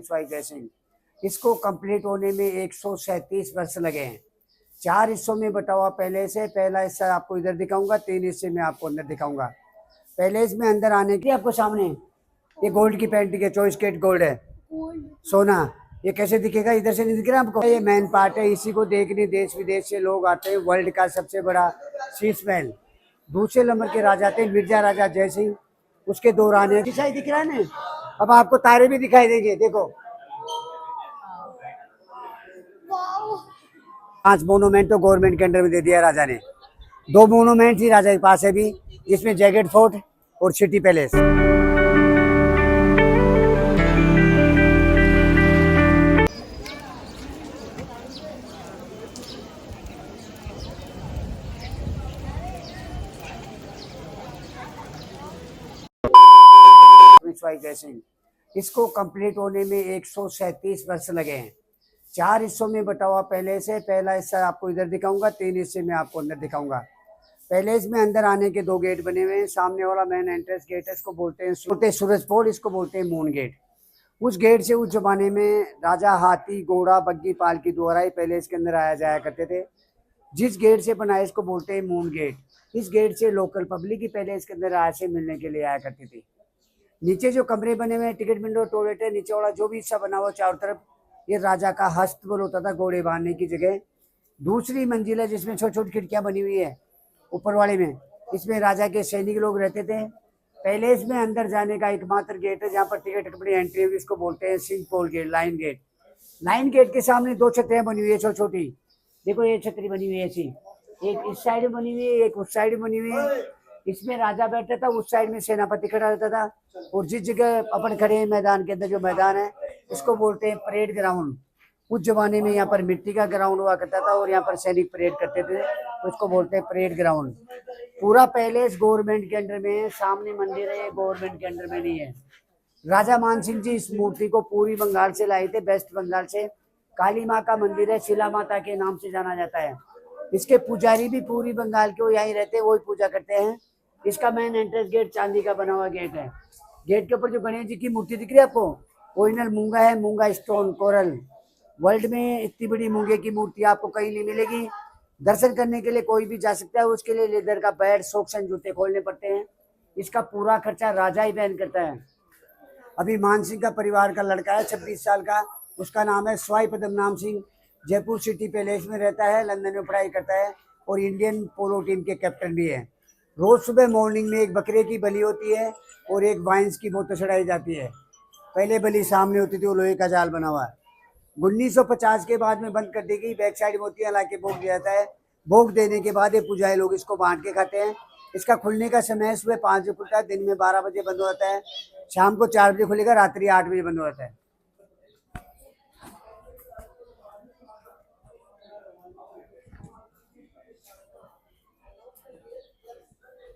जैसिंग। इसको कंप्लीट होने में 137 वर्ष लगे हैं। 4 हिस्सों में बटा हुआ पहले से। पहला हिस्सा आपको इधर दिखाऊंगा, 3 हिस्से में आपको अंदर दिखाऊंगा। पहले इसमें अंदर आने की आपको सामने ये गोल्ड की पेंटिंग है, 24 कैरेट गोल्ड है, सोना। ये कैसे दिखेगा, इधर से नहीं दिख रहा आपको? ये मेन पार्ट है, इसी को देखने देश विदेश से लोग आते हैं। वर्ल्ड का सबसे बड़ा शीश महल। दूसरे नंबर के राजा थे मिर्जा राजा जय सिंह, उसके दौरान है। दिखाई दिख रहा है ना? अब आपको तारे भी दिखाई देंगे, देखो। 5 मोनूमेंट तो गवर्नमेंट के अंडर में दे दिया राजा ने। 2 मोनूमेंट ही राजा के पास है भी, जिसमें जैगेट फोर्ट और सिटी पैलेस। जैसिंग। इसको कंप्लीट होने में 137 वर्ष लगे हैं। 4 हिस्सों में बटा हुआ पहले से। पहला हिस्सा आपको इधर दिखाऊंगा, 3 हिस्से में आपको अंदर दिखाऊंगा। पहले इसमें अंदर आने के 2 गेट बने हुए हैं। सामने वाला मेन एंट्रेंस गेट है, इसको बोलते हैं सूरज पोल, इसको बोलते हैं मून गेट। उस गेट से उस जमाने में राजा हाथी घोड़ा बग्गी पालकी द्वारा ही पहले इसके अंदर आया जाया करते थे। जिस गेट से बनाया इसको बोलते हैं मून गेट। इस गेट से लोकल पब्लिक ही पहले इसके अंदर आया से मिलने के लिए आया करती थी। नीचे जो कमरे बने हुए हैं, टिकट विंडो टॉयलेट है, नीचे वाला जो भी हिस्सा बना हुआ चारों तरफ, ये राजा का हस्तबल होता था घोड़े बांधने की जगह। दूसरी मंजिल है जिसमें छोटी छोटी खिड़कियां बनी हुई है ऊपर वाले में, इसमें राजा के सैनिक लोग रहते थे। पहले इसमें अंदर जाने का एकमात्र गेट है जहाँ पर टिकट कपड़ी एंट्री हुई, इसको बोलते हैं Singh pole gate, line gate. Line gate के सामने 2 छतरियां बनी हुई है छोटी छोटी। देखो ये छतरी बनी हुई है ऐसी, एक इस साइड में बनी हुई है, एक उस साइड में बनी हुई है। इसमें राजा बैठता था, उस साइड में सेनापति खड़ा रहता था। और जिस जगह अपन खड़े हैं मैदान के अंदर, जो मैदान है इसको बोलते हैं परेड ग्राउंड। उस जमाने में यहाँ पर मिट्टी का ग्राउंड हुआ करता था और यहाँ पर सैनिक परेड करते थे, तो उसको बोलते हैं परेड ग्राउंड। पूरा पैलेस गवर्नमेंट के अंडर में है। सामने मंदिर है, गवर्नमेंट के अंडर में नहीं है। राजा मानसिंह जी इस मूर्ति को पूरी बंगाल से लाए थे, वेस्ट बंगाल से। काली माँ का मंदिर है, शिला माता के नाम से जाना जाता है। इसके पुजारी भी पूरी बंगाल के यहीं रहते हैं, वही पूजा करते हैं। इसका मेन एंट्रेंस गेट चांदी का बना हुआ गेट है। गेट के ऊपर जो गणेश जी की मूर्ति दिख रही है आपको, ओरिजिनल मूंगा है, मूंगा स्टोन कोरल। वर्ल्ड में इतनी बड़ी मूंगे की मूर्ति आपको कहीं नहीं मिलेगी। दर्शन करने के लिए कोई भी जा सकता है, उसके लिए लेदर का बैट सॉक्स एंड जूते खोलने पड़ते हैं। इसका पूरा खर्चा राजा ही वहन करता है। अभी मान सिंह का परिवार का लड़का है 26 साल का, उसका नाम है स्वाई पद्मनाम सिंह। जयपुर सिटी पैलेस में रहता है, लंदन में पढ़ाई करता है और इंडियन पोलो टीम के कैप्टन भी है। रोज सुबह मॉर्निंग में एक बकरे की बलि होती है और एक वाइन्स की बोतल चढ़ाई जाती है। पहले बलि सामने होती थी, वो लोहे का जाल बना हुआ है। 1950 के बाद में बंद कर दी गई, बैक साइड में होती है, हालांकि भोग दिया जाता है। भोग देने के बाद ये पुजारी लोग इसको बांट के खाते हैं। इसका खुलने का समय सुबह 5 बजे खुलता है, दिन में 12 बजे बंद हो जाता है, शाम को 4 बजे खुलेगा, रात्रि 8 बजे बंद हो जाता है।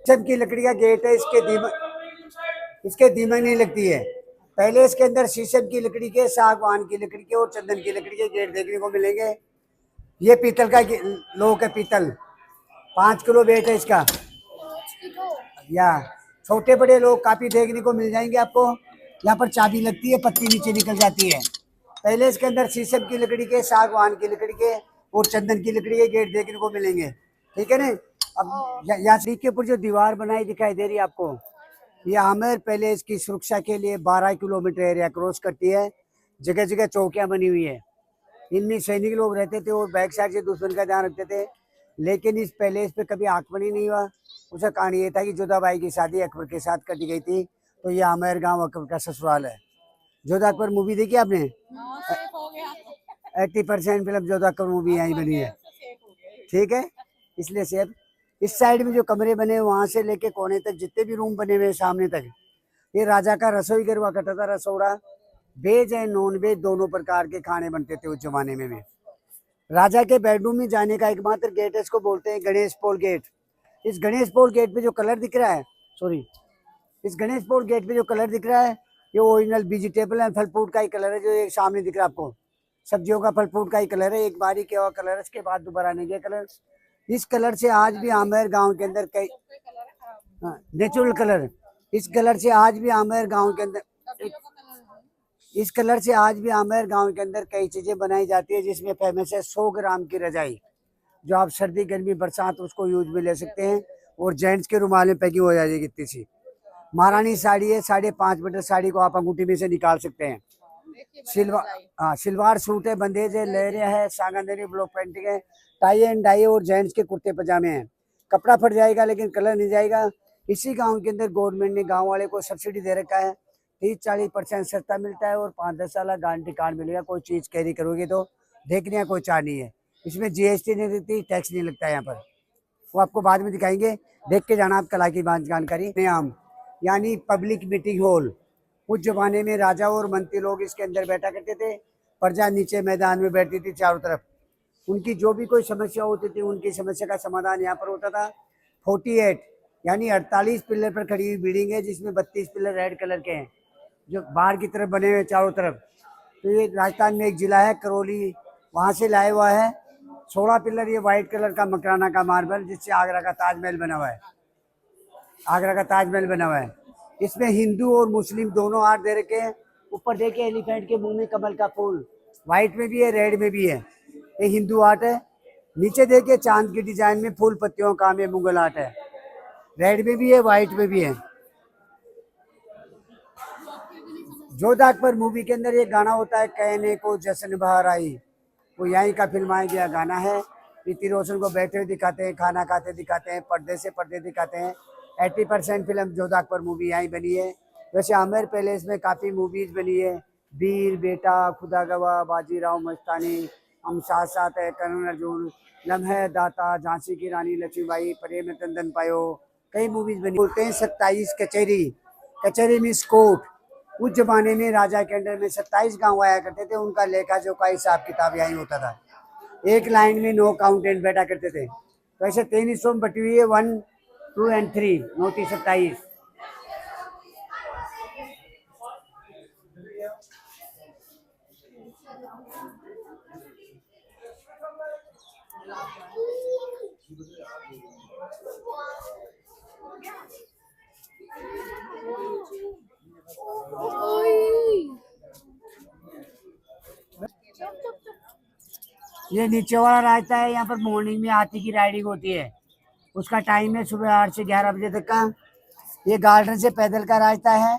शीशम की लकड़ी का गेट है, इसके दीमक नहीं लगती है। पहले इसके अंदर शीशम की लकड़ी के, सागवान की लकड़ी के और चंदन की लकड़ी के गेट देखने को मिलेंगे। ये पीतल का लोक है, पीतल 5 किलो वेट है इसका। या छोटे बड़े लोग काफी देखने को मिल जाएंगे आपको। यहाँ पर चाबी लगती है, पत्ती नीचे निकल जाती है। पहले इसके अंदर शीशम की लकड़ी के, सागवान की लकड़ी के और चंदन की लकड़ी के गेट देखने को मिलेंगे, ठीक है ना। अब यहाँ के ऊपर जो दीवार बनाई दिखाई दे रही है आपको, ये आमेर पैलेस की सुरक्षा के लिए 12 किलोमीटर एरिया क्रॉस करती है। जगह जगह चौकियां बनी हुई है, इनमें सैनिक लोग रहते थे और बैक साइड से दुश्मन का ध्यान रखते थे। लेकिन इस पैलेस पे कभी आक्रमण ही नहीं हुआ। उसका कारण ये था कि जोधाबाई की शादी अकबर के साथ कर दी गई थी, तो ये आमेर गांव अकबर का ससुराल है। जोधा अकबर मूवी देखी आपने? 80% फिल्म जोधा अकबर मूवी यहीं बनी है, ठीक है, इसलिए सेफ। इस साइड में जो कमरे बने वहां से लेके कोने तक जितने भी रूम बने हुए सामने तक, ये राजा का रसोई घर हुआ करता था, रसोड़ा। वेज एंड नॉन वेज दोनों प्रकार के खाने बनते थे उस जमाने में भी। राजा के बेडरूम में जाने का एकमात्र गेट है, इसको बोलते हैं गणेश पोल गेट। इस गणेश पोल गेट पे जो कलर दिख रहा है, इस गणेश पोल गेट पे जो कलर दिख रहा है, ये ओरिजिनल वेजिटेबल एंड फल फ्रूट का ही कलर है। जो ये सामने दिख रहा है आपको, सब्जियों का फल फ्रूट का ही कलर है। एक बारी किया हुआ कलर है, इसके बाद दोबारा नहीं गया कलर। इस कलर से आज भी आमेर गांव के अंदर कई नेचुरल कलर, इस कलर से आज भी आमेर गांव के अंदर इस कलर से आज भी आमेर गांव के अंदर कई चीजें बनाई जाती है, जिसमें फेमस है 100 ग्राम की रजाई, जो आप सर्दी गर्मी बरसात उसको यूज में ले सकते हैं। और जेंट्स के रुमाल में पैकिंग हो जाएगी इतनी सी। महारानी साड़ी है, 5.5 मीटर साड़ी को आप अंगूठी में से निकाल सकते हैं। सिलवार, हाँ सिलवार सूट है, बंदेज है, लहरिया है, सांगानेरी ब्लॉक पेंटिंग है, टाई एंड डाई और जेंट्स के कुर्ते पजामे हैं। कपड़ा फट जाएगा लेकिन कलर नहीं जाएगा। इसी गांव के अंदर गवर्नमेंट ने गांव वाले को सब्सिडी दे रखा है, 30-40% सस्ता मिलता है और 5-10 साल गारंटी कार्ड मिलेगा। कोई चीज कैरी करोगे तो देखने का कोई चार्ज नहीं है। इसमें जीएसटी नहीं लगती, टैक्स नहीं लगता है यहाँ पर। वो आपको बाद में दिखाएंगे, देख के जाना आप कला की जानकारी। आम यानी पब्लिक मीटिंग हॉल, उस जमाने में राजा और मंत्री लोग इसके अंदर बैठा करते थे, प्रजा नीचे मैदान में बैठती थी चारों तरफ। उनकी जो भी कोई समस्या होती थी, उनकी समस्या का समाधान यहाँ पर होता था। 48 यानी 48 पिलर पर खड़ी हुई बिल्डिंग है, जिसमें 32 पिलर रेड कलर के हैं, जो बाहर की तरफ बने हुए चारों तरफ। तो ये राजस्थान में एक जिला है करौली, वहाँ से लाया हुआ है। 16 पिलर ये वाइट कलर का मकराना का मार्बल, जिससे आगरा का ताजमहल बना हुआ है। आगरा का ताजमहल बना हुआ है। इसमें हिंदू और मुस्लिम दोनों आर्ट दे रखे हैं। ऊपर देखिए एलिफेंट के मुंह में कमल का फूल, व्हाइट में भी है रेड में भी है, ये हिंदू आर्ट है। नीचे देखिए चांद की डिजाइन में फूल पत्तियों का में मुगल आर्ट है, रेड में भी है व्हाइट में भी है। जोधा अकबर मूवी के अंदर ये गाना होता है, कहने को जश्न बहार आई, वो यहीं का फिल्माया गया गाना है। ऋतिक रोशन को बैठे हुए दिखाते हैं, खाना खाते दिखाते हैं, पर्दे से पर्दे दिखाते हैं। 80% फिल्म जोधा अकबर मूवी यहीं बनी है। वैसे आमेर पैलेस में काफ़ी मूवीज बनी है, वीर बेटा, खुदा गवाह, बाजीराव मस्तानी, हम साथ साथ है, करण अर्जुन, लम्हे दाता, झांसी की रानी लक्ष्मीबाई, प्रेम चंदन पायो, कई मूवीज बनी। बोलते हैं 27 कचहरी, कचहरी मीन्स कोर्ट। उस जमाने में राजा के अंडर में 27 गांव आया करते थे, उनका लेखा जोखा हिसाब किताब यहीं होता था। एक लाइन में 9 अकाउंटेंट बैठा करते थे। तो ऐसे 3 हिस्सों में बटी हुई है, 1, 2 और 3, 9 3 27। ये नीचे वाला रास्ता है, यहाँ पर मॉर्निंग में हाथी की राइडिंग होती है। उसका टाइम है सुबह 8 से 11 बजे तक का। ये गार्डन से पैदल का रास्ता है।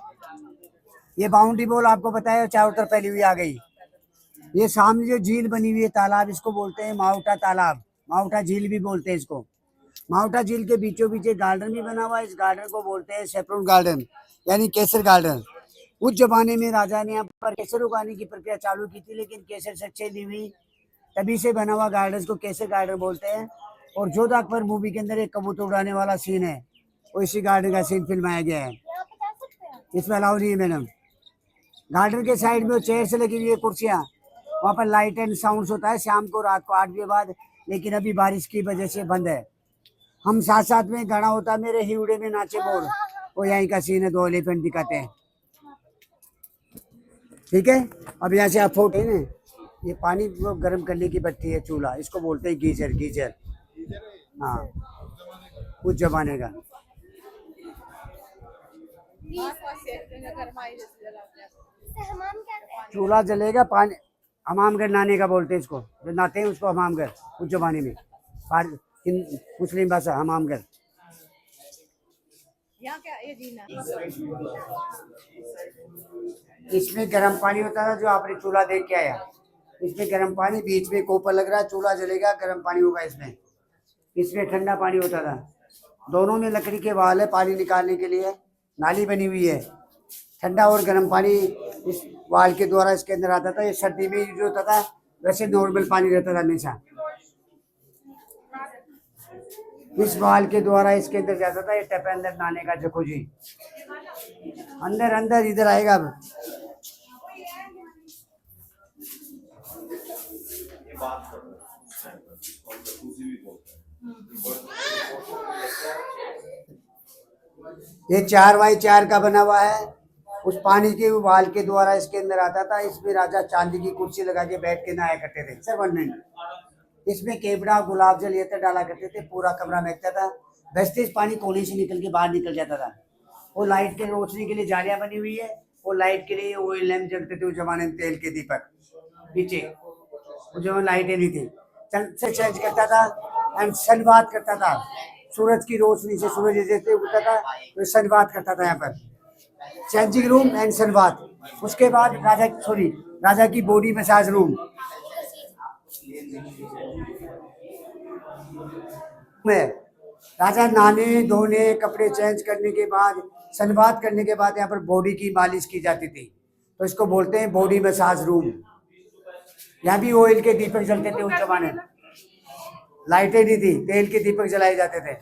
ये बाउंड्री बॉल आपको बताया चारों तरफ फैली हुई आ गई। ये सामने जो झील बनी हुई है तालाब, इसको बोलते हैं माउटा तालाब, माउटा झील भी बोलते हैं इसको। माउटा झील के बीचों बीच एक गार्डन भी बना हुआ है। इस गार्डन को बोलते हैं सेफ्रॉन गार्डन यानी केसर गार्डन। उस जमाने में राजा ने यहाँ पर केसर उगाने की प्रक्रिया चालू की थी, लेकिन केसर सक्सेस नहीं हुई, तभी से बना हुआ गार्डन को केसर गार्डन बोलते हैं। और जोधा अकबर मूवी के अंदर एक कबूतर उड़ाने वाला सीन है, वो इसी गार्डन का सीन फिल्माया गया है। इसमें अलाउ नहीं है मैडम। गार्डन के साइड में चेयर से लगी हुई है कुर्सियाँ, वहाँ पर लाइट एंड साउंड होता है शाम को रात को 8 बजे बाद, लेकिन अभी बारिश की वजह से बंद है। हम साथ साथ में गाना होता है मेरे हिवड़े में नाचे बोल, वो यहीं का सीन है, 2 एलिफेंट दिखाते हैं। ठीक है, अब यहाँ से आप फोटो है ना, ये पानी को गर्म करने की भट्टी है, चूल्हा, इसको बोलते हैं गीजर। गीजर हाँ, उस जमाने का। चूल्हा जलेगा, पानी हमामगर नहाने का बोलते हैं इसको, जो नहाते हैं उसको हमामगर, उस जमाने में मुस्लिम भाषा हमामगर। इसमें गर्म पानी होता था, जो आपने चूल्हा देख के आया, इसमें गर्म पानी, बीच में कोपर लग रहा है, चूल्हा जलेगा, गर्म पानी होगा इसमें। इसमें ठंडा पानी होता था। दोनों में लकड़ी के वाल है, पानी निकालने के लिए नाली बनी हुई है। ठंडा और गर्म पानी इस वाल के द्वारा इसके अंदर आता था। ये सर्दी में जो होता था, वैसे नॉर्मल पानी रहता था हमेशा। इस वाल के द्वारा इसके अंदर जाता था, ये टप अंदर नहाने का। देखो जी, अंदर अंदर इधर आएगा अब। ये 4x4 का बना हुआ है। उस पानी के वाल के द्वारा इसके अंदर आता था। इसमें राजा चांदी की कुर्सी लगा के बैठ के नहाया करते थे सर, 1 मिनट। इसमें केवड़ा गुलाब जल ये डाला करते थे, पूरा कमरा महकता था। वेस्टेज पानी कोने से निकल के बाहर निकल जाता था। वो लाइट के रोशनी के लिए जालियां बनी हुई है, वो लाइट के लिए वो लैंप जलते थे उस जमाने में, तेल के दीपक पीछे, वो जो लाइटें नहीं थी, चंद से चेंज करता था एंड सनबात करता था, सूरज की रोशनी से, सूरज जैसे उगता था तो सनबात करता था यहाँ पर, चेंजिंग रूम एंड सनबात। उसके बाद राजा की बॉडी मसाज रूम में राजा नहाने धोने कपड़े चेंज करने के बाद, सनबात करने के बाद यहाँ पर बॉडी की मालिश की जाती थी, तो इसको बोलते हैं बॉडी मसाज रूम। यहाँ भी ऑयल के दीपक जलते थे उस जमाने में, लाइटें नहीं थी, तेल के दीपक जलाए जाते थे।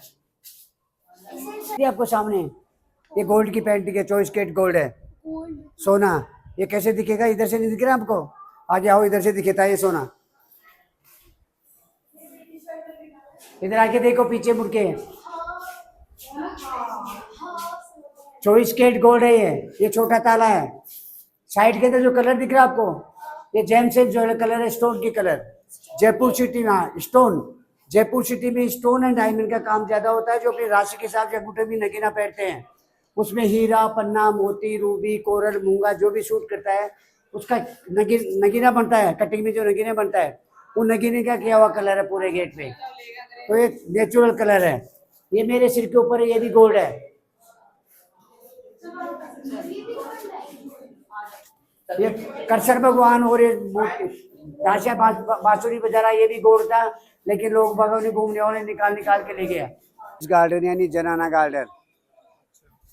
ये आपको सामने ये गोल्ड की पेंटिंग है, 24 कैरेट गोल्ड है, सोना। ये कैसे दिखेगा, इधर से नहीं दिख रहा आपको, आगे आओ, इधर से दिखेता है ये सोना, इधर आके देखो, पीछे मुड़ के, 24 कैरेट गोल्ड है ये छोटा ताला है। साइड के अंदर जो कलर दिख रहा है आपको, ये जेम्स एंड ज्वेलर कलर है, स्टोन की कलर। जयपुर सिटी में स्टोन, जयपुर सिटी में स्टोन एंड डायमंड का काम ज्यादा होता है, जो अपनी राशि के हिसाब से अंगूठे भी नगीना पहनते हैं, उसमें हीरा पन्ना मोती रूबी कोरल मूंगा जो भी सूट करता है उसका नगीना बनता है, कटिंग में जो नगीना बनता है वो नगीने का किया हुआ कलर है पूरे गेट पे, तो ये नेचुरल कलर है। ये मेरे सिर के ऊपर है, ये भी गोल्ड है। ये करसर भगवान और ये दासिया बांसुरी बजा रहा, ये भी गोल्ड था, लेकिन लोग भगवान घूमने वाले निकाल के ले गया। इस गार्डन यानी जनाना गार्डन,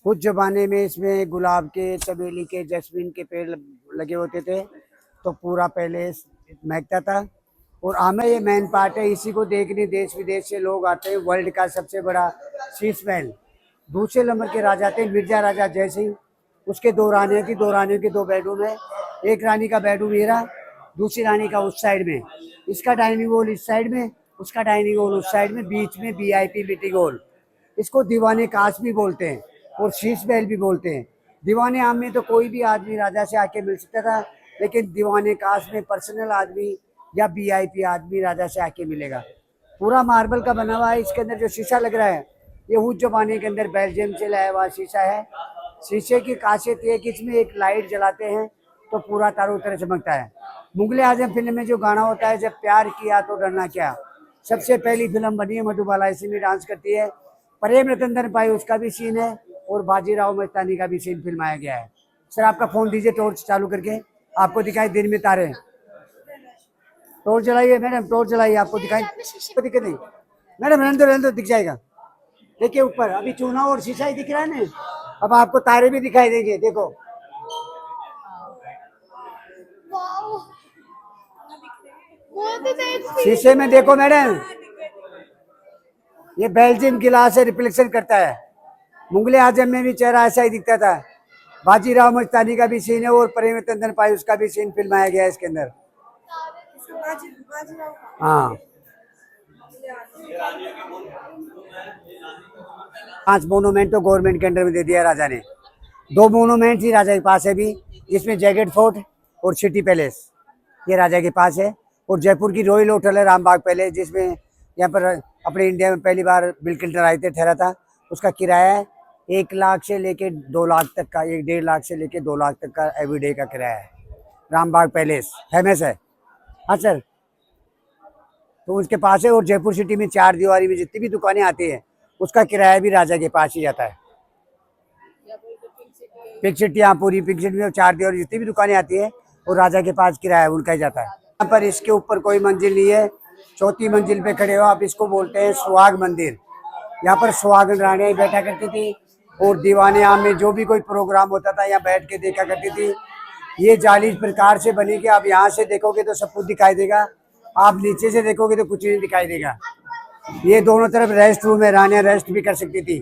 कुछ जमाने में इसमें गुलाब के, चमेली के, जैस्मिन के पेड़ लगे होते थे, तो पूरा पहले महकता था। और आमें ये मेन पार्ट है, इसी को देखने देश विदेश से लोग आते हैं। वर्ल्ड का सबसे बड़ा शीश महल, दूसरे नंबर के राजा थे मिर्जा राजा जय सिंह, उसके दो रानियाँ थी, दो रानियों के दो बेडरूम है, एक रानी का बेडरूम ये रहा, दूसरी रानी का उस साइड में, इसका डाइनिंग हॉल इस साइड में, उसका डाइनिंग हॉल उस साइड में, बीच में वीआईपी मीटिंग हॉल। इसको दीवाने काश भी बोलते हैं और शीश महल भी बोलते हैं। दीवाने आम में तो कोई भी आदमी राजा से आके मिल सकता था, लेकिन दीवाने काश में पर्सनल आदमी या वीआईपी आदमी राजा से आके मिलेगा। पूरा मार्बल का बना हुआ है, इसके अंदर जो शीशा लग रहा है ये उस जमाने के अंदर बेल्जियम से लाया हुआ शीशा है। शीशे की खासियत ये है कि इसमें एक लाइट जलाते हैं तो पूरा चारों तरह चमकता है। मुगले आजम फिल्म में जो गाना होता है, जब प्यार किया तो डरना क्या, सबसे पहली फिल्म बनी है, मधुबाला इसी में डांस करती है। प्रेम रतन धन पाई उसका भी सीन है, और बाजीराव मस्तानी का भी सीन फिल्माया गया है। सर आपका फोन दीजिए टॉर्च चालू करके, आपको दिखाई दिन में तारे। टॉर्च जलाइए मैडम, टॉर्च जलाइए, आपको दिखाई, कोई दिक्कत नहीं मैडम, रहने दो दिख जाएगा। देखिए ऊपर अभी चूना और शीशा ही दिख रहा है ना, अब आपको तारे भी दिखाई देंगे, देखो। शीशे में देखो मैडम, ये बेल्जियम गिलास से रिफ्लेक्शन करता है। मुगले आजम में भी चेहरा ऐसा ही दिखता था। बाजीराव मस्तानी का भी सीन है, और प्रेम रतन धन पाई उसका भी सीन फिल्माया गया है इसके अंदर। हाँ, 5 मोनूमेंट तो गवर्नमेंट के अंडर में दे दिया राजा ने। 2 मोनूमेंट ही राजा के पास है भी, जिसमें जैगेट फोर्ट और सिटी पैलेस ये राजा के पास है, और जयपुर की रॉयल होटल है रामबाग पैलेस, जिसमें यहाँ पर अपने इंडिया में पहली बार बिल क्लिंटन आए थे, ठहरा था। उसका किराया है 1 लाख से लेके 2 लाख तक का, 1.5 लाख से लेके 2 लाख तक का एवरीडे का किराया है। रामबाग पैलेस फेमस है। हाँ सर, तो उसके पास है। और जयपुर सिटी में 4 दीवारी में जितनी भी दुकानें आती हैं उसका किराया भी राजा के पास ही जाता है। पिंक सिटी, यहाँ पूरी पिंक सिटी में 4 दीवारी जितनी भी दुकानें आती है वो राजा के पास किराया उनका ही जाता है। यहाँ पर इसके ऊपर कोई मंजिल नहीं है, 4थी मंजिल पे खड़े हो आप, इसको बोलते हैं सुहाग मंदिर। यहाँ पर सुहागन रानियाँ बैठा करती थी, और दीवाने आम में जो भी कोई प्रोग्राम होता था यहाँ बैठ के देखा करती थी। ये जाली इस प्रकार से बनी कि आप यहाँ से देखोगे तो सब कुछ दिखाई देगा, आप नीचे से देखोगे तो कुछ नहीं दिखाई देगा। ये दोनों तरफ रेस्ट रूम है, रानियाँ रेस्ट भी कर सकती थी।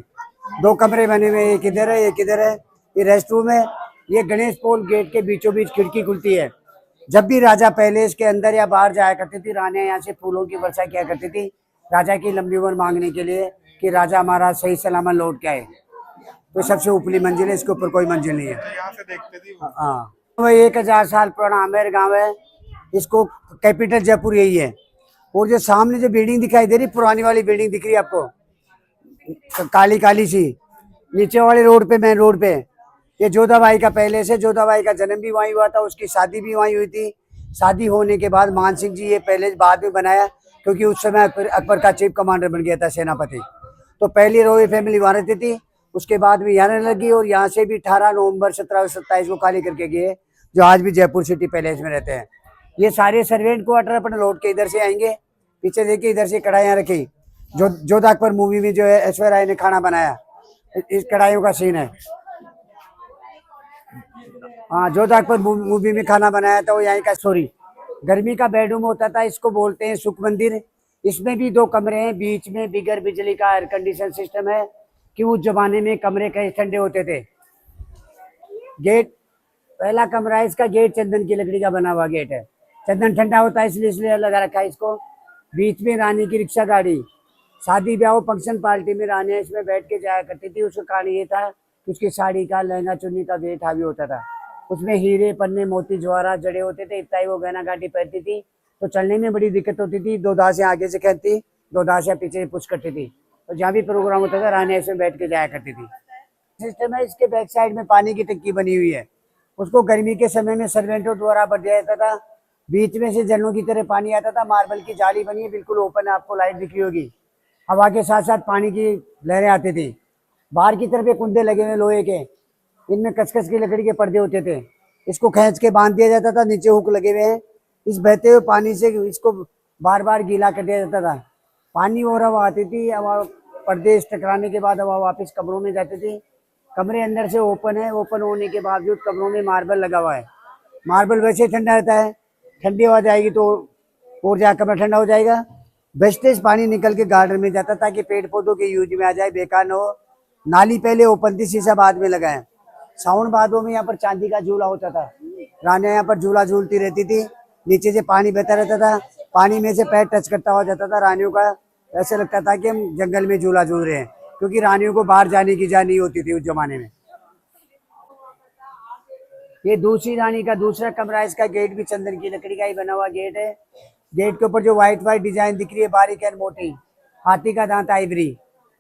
2 कमरे बने हुए, एक इधर है एक इधर है, ये रेस्ट रूम है। ये गणेश पोल गेट के बीचों बीच खिड़की खुलती है। जब भी राजा पैलेस के अंदर या बाहर जाया करती थी, रानियाँ यहाँ से फूलों की वर्षा किया करती थी राजा की लंबी उम्र मांगने के लिए, कि राजा हमारा सही सलामत लौट के आए। तो सबसे ऊपरी मंजिल है, इसके ऊपर कोई मंजिल नहीं है। हाँ, वो 1000 साल पुराना आमेर गाँव है, इसको कैपिटल जयपुर यही है। और जो सामने जो बिल्डिंग दिखाई दे रही, पुरानी वाली बिल्डिंग दिख रही है आपको, काली काली सी, नीचे वाले रोड पे, मेन रोड पे, ये जोधाबाई का पैलेस है। जोधाबाई का जन्म भी वहीं हुआ था, उसकी शादी भी वहीं हुई थी। शादी होने के बाद मान सिंह जी ये पैलेस बाद में बनाया, क्योंकि उस समय अकबर का चीफ कमांडर बन गया था, सेनापति। तो पहली रॉयल फैमिली वहाँ रहती थी, उसके बाद में यहाँ रहने लगी, और यहाँ से भी 18 नवंबर 1727 को खाली करके गए, जो आज भी जयपुर सिटी पैलेस में रहते हैं। ये सारे सर्वेंट क्वार्टर अपने लौट के इधर से आएंगे। पीछे देखिए, इधर से कढ़ाइयाँ रखी, जो जोधा अकबर मूवी में जो है ऐश्वर्या राय ने खाना बनाया, इस कढ़ाइयों का सीन है। हाँ, जोधा अकबर मूवी में खाना बनाया था, वो यहीं का स्टोरी। गर्मी का बेडरूम होता था, इसको बोलते हैं सुख मंदिर। इसमें भी 2 कमरे हैं, बीच में बिगर बिजली का एयर कंडीशन सिस्टम है, कि उस जमाने में कमरे कई ठंडे होते थे। गेट, पहला कमरा है, इसका गेट चंदन की लकड़ी का बना हुआ गेट है। चंदन ठंडा होता है, इसलिए लगा रखा है इसको। बीच में रानी की रिक्शा गाड़ी, शादी ब्याह फंक्शन पार्टी में रानी इसमें बैठ के जाया करती थी। उसका कारण ये था कि उसकी साड़ी का, लहंगा चुन्नी का वेट हावी होता था। उसमें हीरे पन्ने मोती जवाहरात जड़े होते थे, इतना ही वो गहना गाटी पहनती थी। तो चलने में बड़ी दिक्कत होती थी, 2 दासियां आगे से खींचती, 2 दासियां पीछे से पुश करती थी। तो जहाँ भी प्रोग्राम होता था, रानी इसमें बैठ के जाया करती थी। सिस्टम है, इसके बैक साइड में पानी की टंकी बनी हुई है, उसको गर्मी के समय में सर्वेंटों द्वारा भर दिया जाता था। बीच में से झरनों की तरह पानी आता था। मार्बल की जाली बनी है, बिल्कुल ओपन है, आपको लाइट दिख रही होगी। हवा के साथ साथ पानी की लहरें आती थी। बाहर की तरफ ये कुंडे लगे हुए लोहे के, इनमें कचकच की लकड़ी के पर्दे होते थे, इसको खींच के बांध दिया जाता था। नीचे हुक लगे हुए हैं, इस बहते हुए पानी से इसको बार बार गीला कर दिया जाता था। पानी और हवा आती थी, हवा पर्दे टकराने के बाद हवा वापस कमरों में जाती थी। कमरे अंदर से ओपन है, ओपन होने के बावजूद कमरों में मार्बल लगा हुआ है। मार्बल वैसे ठंडा रहता है, ठंडी हवा जाएगी तो और ज्यादा कमरा ठंडा हो जाएगा। वेस्टेज पानी निकल के गार्डन में जाता, ताकि पेड़ पौधों के यूज में आ जाए, बेकार न हो। नाली पहले ओपन थी, शीशा बाद में लगा है। साउंड बादों में यहाँ पर चांदी का झूला होता था, रानियां यहाँ पर झूला झूलती रहती थी। नीचे से पानी बहता रहता था, पानी में से पैर टच करता हुआ जाता था रानियों का। ऐसे लगता था कि हम जंगल में झूला झूल रहे हैं, क्योंकि रानियों को बाहर जाने की इजाजत नहीं होती थी उस जमाने में। ये दूसरी रानी का दूसरा कमरा है, इसका गेट भी चंदन की लकड़ी का ही बना हुआ गेट है। गेट के ऊपर जो व्हाइट डिजाइन दिख रही है, बारीक एंड मोटी, हाथी का दांत आइवरी,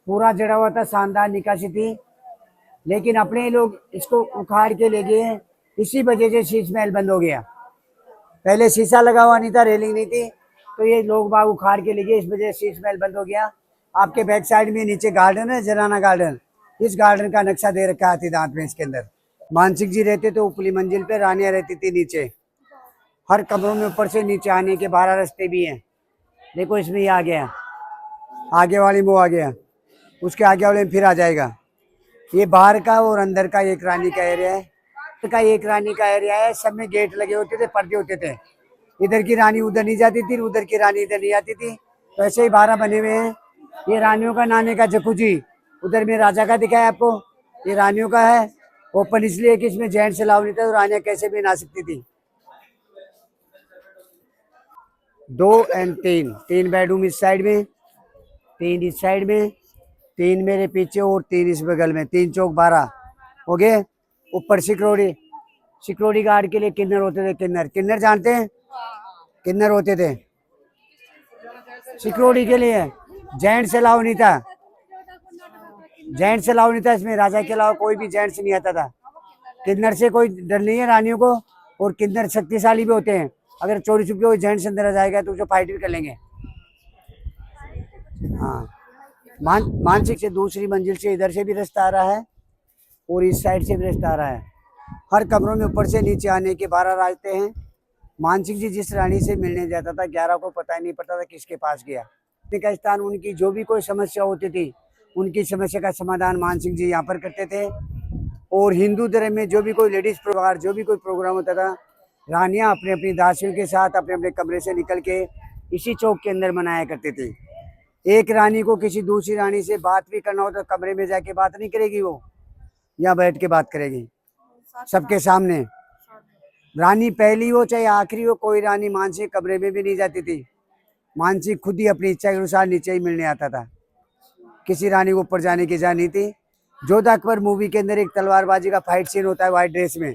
पूरा जड़ा हुआ था, शानदार निकासी थी। लेकिन अपने लोग इसको उखाड़ के ले गए, इसी वजह से शीश महल बंद हो गया। पहले शीशा लगा हुआ नहीं था, रेलिंग नहीं थी, तो ये लोग बाग उखाड़ के ले गए, इस वजह से शीश महल बंद हो गया। आपके बैक साइड में नीचे गार्डन है, जराना गार्डन, इस गार्डन का नक्शा दे रखा है हाथी दांत में। इसके अंदर मानसिक जी रहते थे ऊपरी मंजिल पे, रानियां रहती थी नीचे। हर कमरों में ऊपर से नीचे आने के 12 रास्ते भी हैं। देखो इसमें ये आ गया, आगे वाले में वो आ गया, उसके आगे वाले में फिर आ जाएगा। ये बाहर का और अंदर का एक रानी का एरिया है, का एक रानी का एरिया है। सब में गेट लगे होते थे, पर्दे होते थे। इधर की रानी उधर नहीं जाती थी, उधर की रानी इधर नहीं आती थी। तो ऐसे ही 12 बने हुए हैं। ये रानियों का नाने का जकूजी, उधर में राजा का दिखाया आपको, ये रानियों का है। ओपन इसलिए कि इसमें जेंट्स अलाउ नहीं था, तो रानियां कैसे भी नहा सकती थी। 2 और 3 बेडरूम इस साइड में, 3 इस साइड में, 3 मेरे पीछे और 3 इस बगल में, 3 चौक 12 हो गए। ऊपर सिक्योरिटी गार्ड के लिए किन्नर होते थे। किन्नर जानते हैं, किन्नर होते थे सिक्योरिटी के लिए। जेंट्स अलाउ नहीं था, जेंट्स अलाउ नहीं था इसमें, राजा के अलावा कोई भी जेंट्स नहीं आता था। किन्नर से कोई डर नहीं है रानियों को, और किन्नर शक्तिशाली भी होते हैं। अगर चोरी छुप के कोई जेंट्स अंदर आ जाएगा तो उसे फाइट भी कर लेंगे। हाँ, मानसिक से दूसरी मंजिल से इधर से भी रास्ता आ रहा है, और इस साइड से भी रास्ता आ रहा है। हर कमरों में ऊपर से नीचे आने के 12 रास्ते हैं। मानसिक जी जिस रानी से मिलने जाता था, 11 को पता ही नहीं पड़ता था किसके पास गया। का स्थान, उनकी जो भी कोई समस्या होती थी, उनकी समस्या का समाधान मानसिक जी यहाँ पर करते थे। और हिंदू धर्म में जो भी कोई लेडीज प्रोग्राम, जो भी कोई प्रोग्राम होता था, रानियाँ अपनी अपनी दासियों के साथ अपने अपने कमरे से निकल के इसी चौक के अंदर मनाया करती थी। एक रानी को किसी दूसरी रानी से बात भी करना हो तो कमरे में जाके बात नहीं करेगी, वो यहाँ बैठ के बात करेगी सबके सामने। रानी पहली हो चाहे आखिरी हो, कोई रानी मानसिक कमरे में भी नहीं जाती थी। मानसिक खुद ही अपनी इच्छा के अनुसार नीचे ही मिलने आता था, किसी रानी को ऊपर जाने की इजाजत नहीं थी। जोधा अकबर मूवी के अंदर एक तलवारबाजी का फाइट सीन होता है, व्हाइट ड्रेस में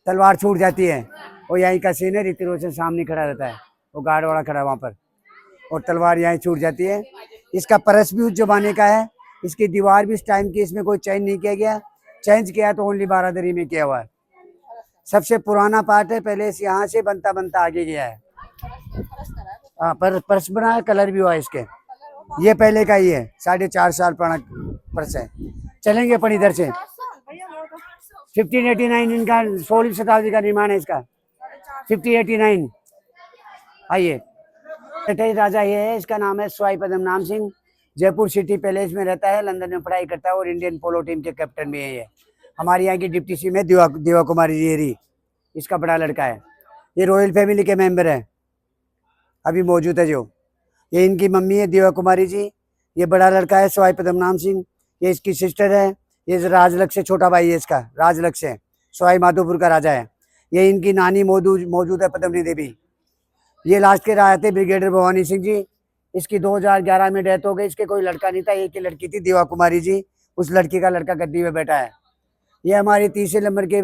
तलवार छूट जाती है, और यहीं का सीन है। ऋतिक रोशन सामने खड़ा रहता है, वो गार्ड वाला खड़ा वहाँ पर, और तलवार यहीं छूट जाती है। इसका परस भी उस जमाने का है, इसकी दीवार भी उस टाइम की, इसमें कोई चेंज नहीं किया गया। चेंज किया तो ओनली बारादरी में किया हुआ है। सबसे पुराना पार्ट है, पहले से यहाँ से बनता बनता आगे गया है। हाँ, पर पर्स बना है, कलर भी हुआ है इसके। ये पहले का ही है, 4.5 साल पुराना पर्स है। चलेंगे अपन इधर से। 1589 इनका 16वीं शताब्दी का निर्माण है इसका। 1589। आइए, ब्रिटिश राजा ये है, इसका नाम है स्वाई पद्म नाम सिंह। जयपुर सिटी पैलेस में रहता है, लंदन में पढ़ाई करता है और इंडियन पोलो टीम के कैप्टन भी है ये। हमारे यहाँ की डिप्टी सी में दिवा कुमारी जी, इसका बड़ा लड़का है। ये रॉयल फैमिली के मेंबर है, अभी मौजूद है जो। ये इनकी मम्मी है दिवा कुमारी जी। ये बड़ा लड़का है स्वाई पद्म नाम सिंह। ये इसकी सिस्टर है। ये राजलक्ष्य से छोटा भाई है इसका, राजलक्ष्य स्वाई माधोपुर का राजा है। ये इनकी नानी मौजूद है पद्मनी देवी। ये लास्ट के राजा थे ब्रिगेडियर भवानी सिंह जी। इसकी 2011 में डेथ हो गई। इसके कोई लड़का नहीं था, एक ही लड़की थी दिवा कुमारी जी। उस लड़की का लड़का गद्दी में बैठा है। ये हमारी तीसरे नंबर के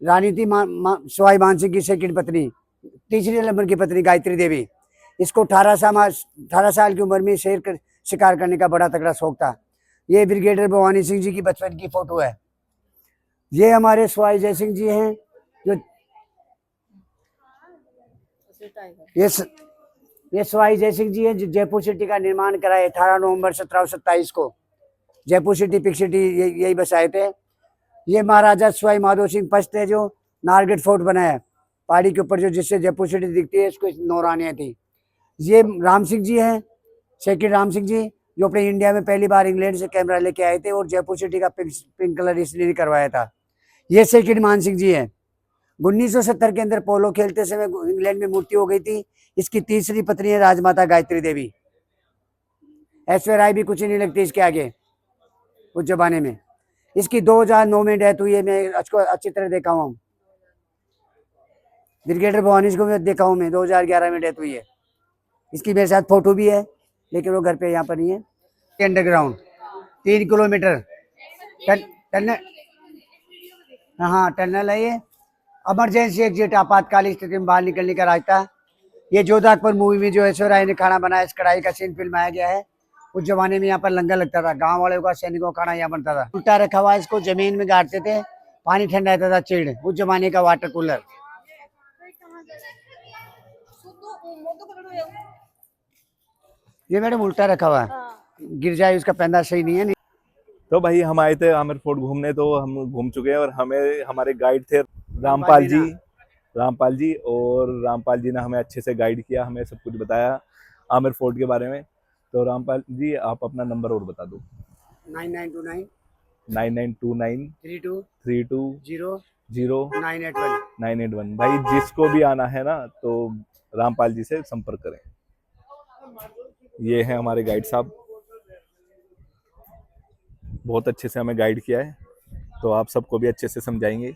रानी थी स्वाई मान सिंह की सेकंड पत्नी, तीसरे नंबर की पत्नी गायत्री देवी। इसको 18 साल की उम्र में शेर शिकार करने का बड़ा तगड़ा शौक था। ये ब्रिगेडियर भवानी सिंह जी की बचपन की फोटो है। ये हमारे स्वाई जय सिंह जी हैं जो ये स्वाई जय सिंह जी हैं जो जयपुर सिटी का निर्माण कराए 18 नवंबर 1727 को। जयपुर सिटी पिक सिटी यही बसाए थे। ये महाराजा स्वाई माधो सिंह फर्स्ट है जो नारगढ़ फोर्ट बनाया पहाड़ी के ऊपर, जो जिससे जयपुर सिटी दिखती है, इसको नौरानियाँ थी। ये राम सिंह जी हैं, सेकंड राम सिंह जी, जो अपने इंडिया में पहली बार इंग्लैंड से कैमरा लेके आए थे और जयपुर सिटी का पिंक कलर इसलिए करवाया था। ये सेकंड मान सिंह जी हैं। 1970 के अंदर पोलो खेलते समय इंग्लैंड में मृत्यु हो गई थी। इसकी तीसरी पत्नी है राजमाता गायत्री देवी। ऐश्वर्या राय भी कुछ नहीं लगती इसके आगे उस जमाने में। इसकी 2009 में डेथ हुई है। मैं इसको अच्छी तरह देखा हूँ। ब्रिगेडियर भवानी को भी देखा हूँ मैं, 2011 में डेथ हुई है। इसकी मेरे साथ फोटो भी है, लेकिन वो घर पे यहाँ पर नहीं है। अंडरग्राउंड 3 किलोमीटर टनल, हाँ टनल है। ये इमरजेंसी एग्जिट, आपातकालीन स्थिति में बाहर निकलने का रास्ता। ये जोधा अकबर मूवी में जो ऐश्वर्या राय ने खाना बनाया, इस कढ़ाई का सीन फिल्माया गया है। उस जमाने में यहाँ पर लंगर लगता था, गांव वालों का सैनिकों का खाना यहाँ बनता था। उल्टा रखा हुआ, इसको जमीन में गाड़ते थे, पानी ठंडा रहता था, चिड़ उस जमाने का वाटर कूलर। ये मैडम उल्टा रखा हुआ है, गिर जाए, उसका पैंदा सही नहीं है। तो भाई हम आए थे आमिर फोर्ट घूमने, तो हम घूम चुके हैं और हमें हमारे गाइड थे रामपाल जी और रामपाल जी ने हमें अच्छे से गाइड किया, हमें सब कुछ बताया आमिर फोर्ट के बारे में। तो रामपाल जी आप अपना नंबर और बता दो। 9929 32 0 981। भाई जिसको भी आना है ना तो रामपाल जी से संपर्क करें। ये है हमारे गाइड साहब, बहुत अच्छे से हमें गाइड किया है, तो आप सबको भी अच्छे से समझाएंगे।